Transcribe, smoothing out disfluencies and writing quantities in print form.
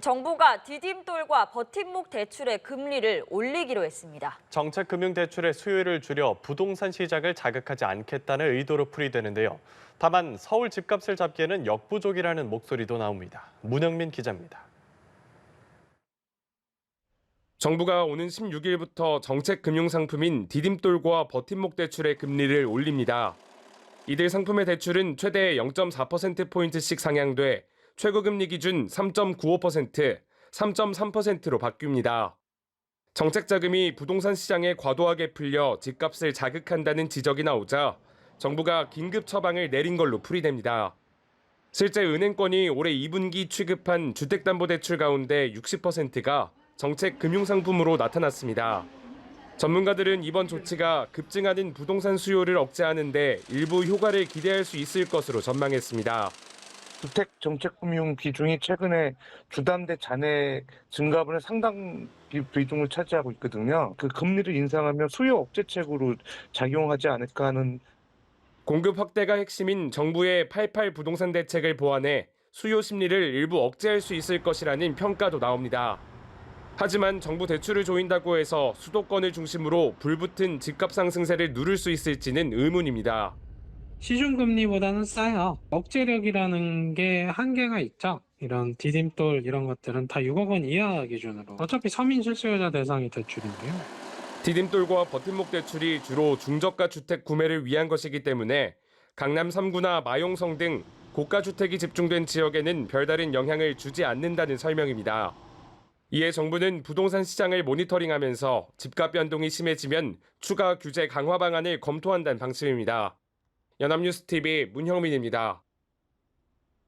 정부가 디딤돌과 버팀목 대출의 금리를 올리기로 했습니다. 정책금융대출의 수요를 줄여 부동산 시장을 자극하지 않겠다는 의도로 풀이되는데요. 다만 서울 집값을 잡기에는 역부족이라는 목소리도 나옵니다. 문영민 기자입니다. 정부가 오는 16일부터 정책 금융상품인 디딤돌과 버팀목 대출의 금리를 올립니다. 이들 상품의 대출은 최대 0.4%포인트씩 상향돼 최고금리 기준 3.95%, 3.3%로 바뀝니다. 정책 자금이 부동산 시장에 과도하게 풀려 집값을 자극한다는 지적이 나오자 정부가 긴급 처방을 내린 걸로 풀이됩니다. 실제 은행권이 올해 2분기 취급한 주택담보대출 가운데 60%가 정책 금융상품으로 나타났습니다. 전문가들은 이번 조치가 급증하는 부동산 수요를 억제하는 데 일부 효과를 기대할 수 있을 것으로 전망했습니다. 주택 정책금융 비중이 최근에 주담대 잔액 증가분의 상당 비중을 차지하고 있거든요. 그 금리를 인상하면 수요 억제책으로 작용하지 않을까 하는. 공급 확대가 핵심인 정부의 88 부동산 대책을 보완해 수요 심리를 일부 억제할 수 있을 것이라는 평가도 나옵니다. 하지만 정부 대출을 조인다고 해서 수도권을 중심으로 불붙은 집값 상승세를 누를 수 있을지는 의문입니다. 시중금리보다는 싸요. 억제력이라는 게 한계가 있죠. 이런 디딤돌 이런 것들은 다 6억 원 이하 기준으로. 어차피 서민 실수요자 대상이 대출인데요. 디딤돌과 버팀목 대출이 주로 중저가 주택 구매를 위한 것이기 때문에 강남 3구나 마용성 등 고가 주택이 집중된 지역에는 별다른 영향을 주지 않는다는 설명입니다. 이에 정부는 부동산 시장을 모니터링하면서 집값 변동이 심해지면 추가 규제 강화 방안을 검토한다는 방침입니다. 연합뉴스TV 문형민입니다.